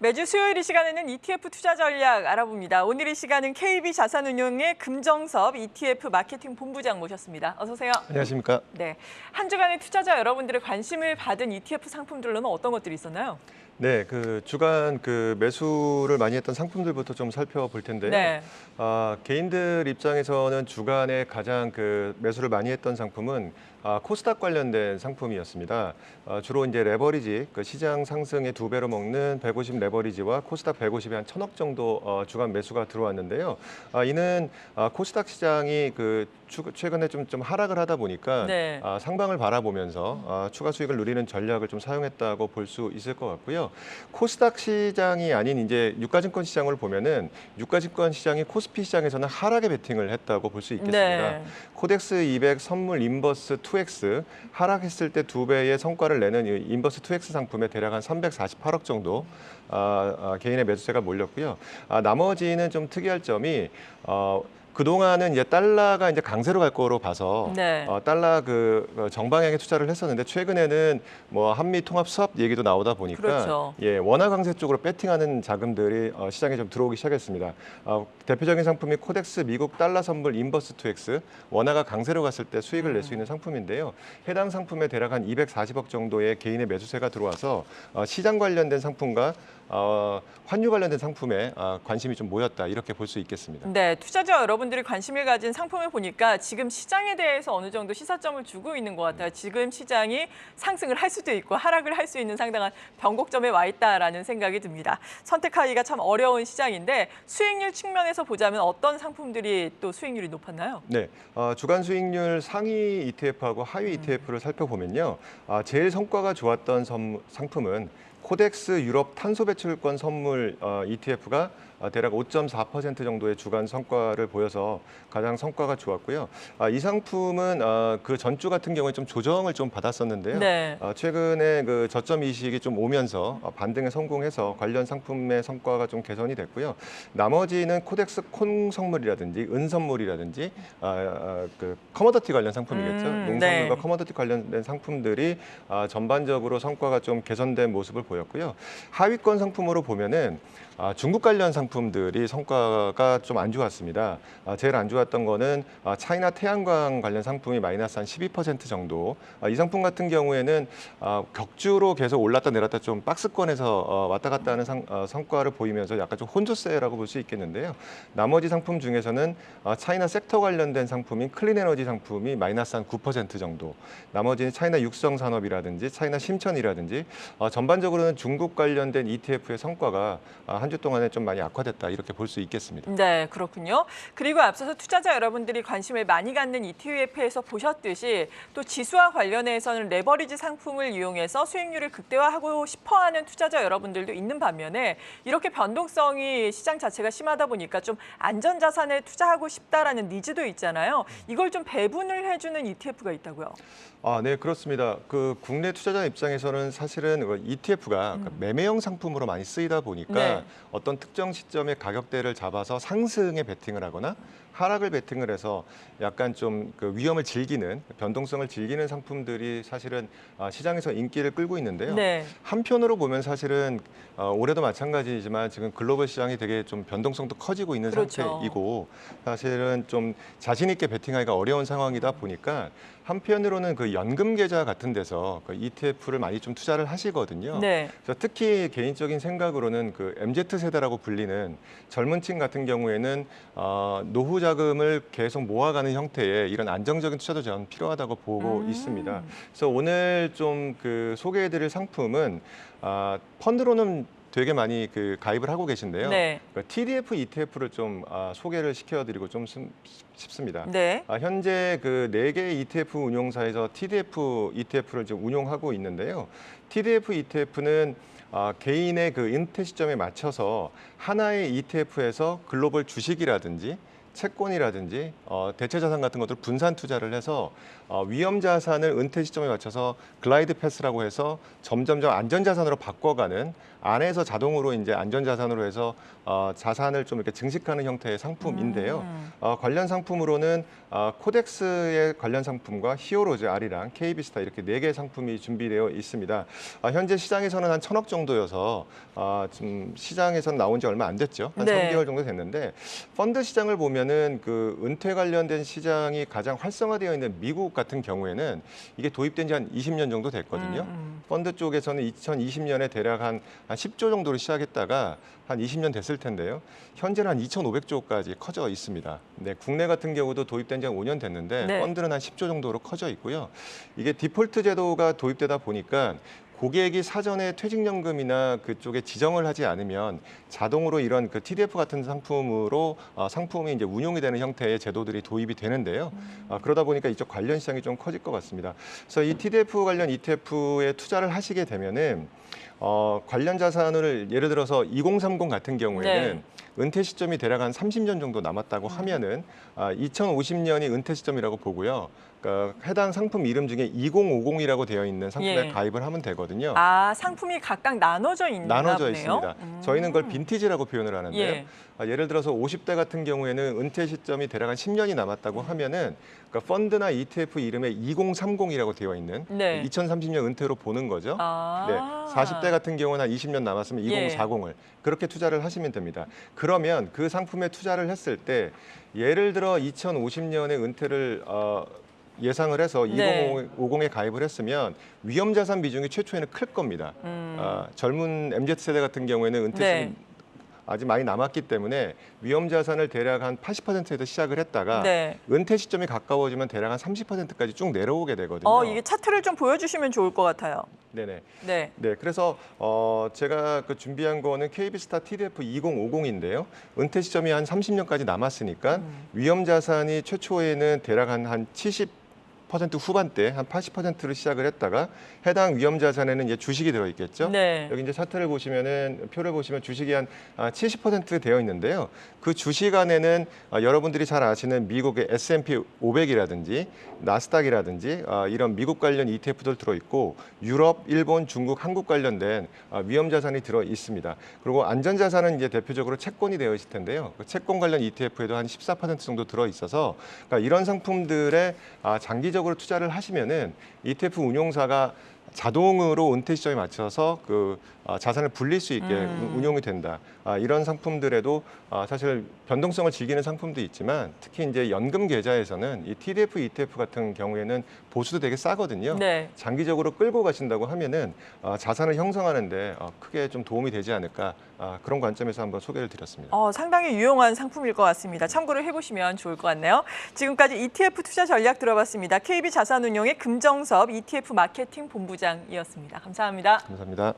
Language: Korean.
매주 수요일 이 시간에는 ETF 투자 전략 알아봅니다. 오늘 이 시간은 KB자산운용의 금정섭 ETF 마케팅 본부장 모셨습니다. 어서 오세요. 안녕하십니까. 네, 한 주간의 투자자 여러분들의 관심을 받은 ETF 상품들로는 어떤 것들이 있었나요? 네, 주간 매수를 많이 했던 상품들부터 좀 살펴볼 텐데요. 네. 개인들 입장에서는 주간에 가장 매수를 많이 했던 상품은 코스닥 관련된 상품이었습니다. 주로 이제 레버리지, 시장 상승의 2배로 먹는 150 레버리지와 코스닥 150에 한 1,000억 정도 주간 매수가 들어왔는데요. 이는 코스닥 시장이 최근에 좀 하락을 하다 보니까 네. 상방을 바라보면서 추가 수익을 누리는 전략을 좀 사용했다고 볼 수 있을 것 같고요. 코스닥 시장이 아닌 이제 유가증권 시장을 보면은 유가증권 시장이 코스피 시장에서는 하락에 베팅을 했다고 볼 수 있겠습니다. 네. 코덱스 200 선물 인버스 2X 하락했을 때 2배의 성과를 내는 이 인버스 2X 상품에 대략 한 348억 정도 개인의 매수세가 몰렸고요. 나머지는 좀 특이할 점이 그동안은 이제 달러가 이제 강세로 갈 거로 봐서 네. 달러 정방향에 투자를 했었는데 최근에는 뭐 한미 통합 수합 얘기도 나오다 보니까 그렇죠. 원화 강세 쪽으로 배팅하는 자금들이 시장에 좀 들어오기 시작했습니다. 대표적인 상품이 코덱스 미국 달러 선물 인버스 2X 원화가 강세로 갔을 때 수익을 낼 수 있는 상품인데요. 해당 상품에 대략 한 240억 정도의 개인의 매수세가 들어와서 시장 관련된 상품과 환율 관련된 상품에 관심이 좀 모였다 이렇게 볼 수 있겠습니다. 네, 투자자 여러분들이 관심을 가진 상품을 보니까 지금 시장에 대해서 어느 정도 시사점을 주고 있는 것 같아요. 지금 시장이 상승을 할 수도 있고 하락을 할 수 있는 상당한 변곡점에 와 있다라는 생각이 듭니다. 선택하기가 참 어려운 시장인데 수익률 측면에서 보자면 어떤 상품들이 또 수익률이 높았나요? 네, 주간 수익률 상위 ETF하고 하위 ETF를 살펴보면요. 제일 성과가 좋았던 상품은 코덱스 유럽 탄소 배출권 선물 ETF가 대략 5.4% 정도의 주간 성과를 보여서 가장 성과가 좋았고요. 이 상품은 그 전주 같은 경우에 좀 조정을 좀 받았었는데요. 네. 최근에 저점 이식이 좀 오면서 반등에 성공해서 관련 상품의 성과가 좀 개선이 됐고요. 나머지는 코덱스 콘 선물이라든지 은 선물이라든지 커머더티 관련 상품이겠죠. 농산물과 네. 커머더티 관련된 상품들이 전반적으로 성과가 좀 개선된 모습을 보였고요. 하위권 상품으로 보면은 중국 관련 상품들이 성과가 좀 안 좋았습니다. 제일 안 좋았던 거는 차이나 태양광 관련 상품이 마이너스 한 12% 정도. 이 상품 같은 경우에는 격주로 계속 올랐다 내렸다 좀 박스권에서 왔다 갔다 하는 성과를 보이면서 약간 좀 혼조세라고 볼 수 있겠는데요. 나머지 상품 중에서는 차이나 섹터 관련된 상품인 클린에너지 상품이 마이너스 한 9% 정도. 나머지는 차이나 육성 산업이라든지 차이나 심천이라든지 전반적으로는 중국 관련된 ETF의 성과가 한 주 동안에 좀 많이 악화됐다 이렇게 볼 수 있겠습니다. 네, 그렇군요. 그리고 앞서서 투자자 여러분들이 관심을 많이 갖는 ETF에서 보셨듯이 또 지수와 관련해서는 레버리지 상품을 이용해서 수익률을 극대화하고 싶어하는 투자자 여러분들도 있는 반면에 이렇게 변동성이 시장 자체가 심하다 보니까 좀 안전자산에 투자하고 싶다라는 니즈도 있잖아요. 이걸 좀 배분을 해주는 ETF가 있다고요. 네, 그렇습니다. 국내 투자자 입장에서는 사실은 ETF가 매매형 상품으로 많이 쓰이다 보니까 네. 어떤 특정 시점의 가격대를 잡아서 상승에 베팅을 하거나 하락을 베팅을 해서 약간 좀 위험을 즐기는, 변동성을 즐기는 상품들이 사실은 시장에서 인기를 끌고 있는데요. 네. 한편으로 보면 사실은 올해도 마찬가지지만 지금 글로벌 시장이 되게 좀 변동성도 커지고 있는 그렇죠. 상태이고 사실은 좀 자신 있게 베팅하기가 어려운 상황이다 보니까 한편으로는 연금 계좌 같은 데서 ETF를 많이 좀 투자를 하시거든요. 네. 그래서 특히 개인적인 생각으로는 MZ 세대라고 불리는 젊은 층 같은 경우에는 노후 자금을 계속 모아가는 형태의 이런 안정적인 투자도 저는 필요하다고 보고 있습니다. 그래서 오늘 좀 소개해드릴 상품은 펀드로는 되게 많이 가입을 하고 계신데요. 네. TDF ETF를 좀 소개를 시켜드리고 좀 싶습니다. 네. 현재 4개의 ETF 운용사에서 TDF ETF를 지금 운용하고 있는데요. TDF ETF는 개인의 은퇴 시점에 맞춰서 하나의 ETF에서 글로벌 주식이라든지 채권이라든지 대체 자산 같은 것들 분산 투자를 해서 위험 자산을 은퇴 시점에 맞춰서 글라이드 패스라고 해서 점점점 안전 자산으로 바꿔가는, 안에서 자동으로 이제 안전 자산으로 해서 자산을 좀 이렇게 증식하는 형태의 상품인데요. 관련 상품으로는 코덱스의 관련 상품과 히어로즈, 아리랑, KB스타 이렇게 4개 상품이 준비되어 있습니다. 현재 시장에서는 한 1,000억 정도여서 지금 시장에서는 나온 지 얼마 안 됐죠. 한 네. 3개월 정도 됐는데, 펀드 시장을 보면은 그 은퇴 관련된 시장이 가장 활성화되어 있는 미국 같은 경우에는 이게 도입된 지 한 20년 정도 됐거든요. 펀드 쪽에서는 2020년에 대략 한 10조 정도로 시작했다가 한 20년 됐을 텐데요. 현재는 한 2,500조까지 커져 있습니다. 네, 국내 같은 경우도 도입된 지 한 5년 됐는데 네. 펀드는 한 10조 정도로 커져 있고요. 이게 디폴트 제도가 도입되다 보니까 고객이 사전에 퇴직연금이나 그쪽에 지정을 하지 않으면 자동으로 이런 그 TDF 같은 상품으로 상품이 이제 운용이 되는 형태의 제도들이 도입이 되는데요. 그러다 보니까 이쪽 관련 시장이 좀 커질 것 같습니다. 그래서 이 TDF 관련 ETF에 투자를 하시게 되면은 관련 자산을 예를 들어서 2030 같은 경우에는 네. 은퇴 시점이 대략 한 30년 정도 남았다고 하면은 2050년이 은퇴 시점이라고 보고요. 그러니까 해당 상품 이름 중에 2050이라고 되어 있는 상품에 예. 가입을 하면 되거든요. 상품이 각각 나눠져 있나 나눠져 보네요. 있습니다. 저희는 그걸 빈티지라고 표현을 하는데요. 예. 예를 들어서 50대 같은 경우에는 은퇴 시점이 대략 한 10년이 남았다고 하면은 그러니까 펀드나 ETF 이름에 2030이라고 되어 있는 네. 2030년 은퇴로 보는 거죠. 네, 40대 같은 경우는 한 20년 남았으면 예. 2040을 그렇게 투자를 하시면 됩니다. 그러면 그 상품에 투자를 했을 때 예를 들어 2050년에 은퇴를 예상을 해서 네. 2050에 가입을 했으면 위험 자산 비중이 최초에는 클 겁니다. 젊은 MZ세대 같은 경우에는 은퇴 네. 시점이 아직 많이 남았기 때문에 위험 자산을 대략 한 80%에서 시작을 했다가 네. 은퇴 시점이 가까워지면 대략 한 30%까지 쭉 내려오게 되거든요. 이게 차트를 좀 보여주시면 좋을 것 같아요. 네네. 네. 네, 그래서 제가 그 준비한 거는 KB스타 TDF 2050인데요. 은퇴 시점이 한 30년까지 남았으니까 위험 자산이 최초에는 대략 한 70% 후반대 한 80%로 시작을 했다가 해당 위험 자산에는 이제 주식이 들어 있겠죠. 네. 여기 이제 차트를 보시면은 표를 보시면 주식이 한 70% 되어 있는데요. 그 주식 안에는 여러분들이 잘 아시는 미국의 S&P 500이라든지 나스닥이라든지 이런 미국 관련 ETF들 들어 있고 유럽, 일본, 중국, 한국 관련된 위험 자산이 들어 있습니다. 그리고 안전 자산은 이제 대표적으로 채권이 되어 있을 텐데요. 그 채권 관련 ETF에도 한 14% 정도 들어 있어서 그러니까 이런 상품들에 장기적으로 투자를 하시면은 ETF 운용사가 자동으로 은퇴 시점에 맞춰서 그 자산을 불릴 수 있게 운용이 된다. 이런 상품들에도 사실 변동성을 즐기는 상품도 있지만 특히 이제 연금 계좌에서는 이 TDF, ETF 같은 경우에는 보수도 되게 싸거든요. 네. 장기적으로 끌고 가신다고 하면은 자산을 형성하는데 크게 좀 도움이 되지 않을까 그런 관점에서 한번 소개를 드렸습니다. 상당히 유용한 상품일 것 같습니다. 참고를 해보시면 좋을 것 같네요. 지금까지 ETF 투자 전략 들어봤습니다. KB자산운용의 금정섭 ETF 마케팅 본부장이었습니다. 감사합니다. 감사합니다.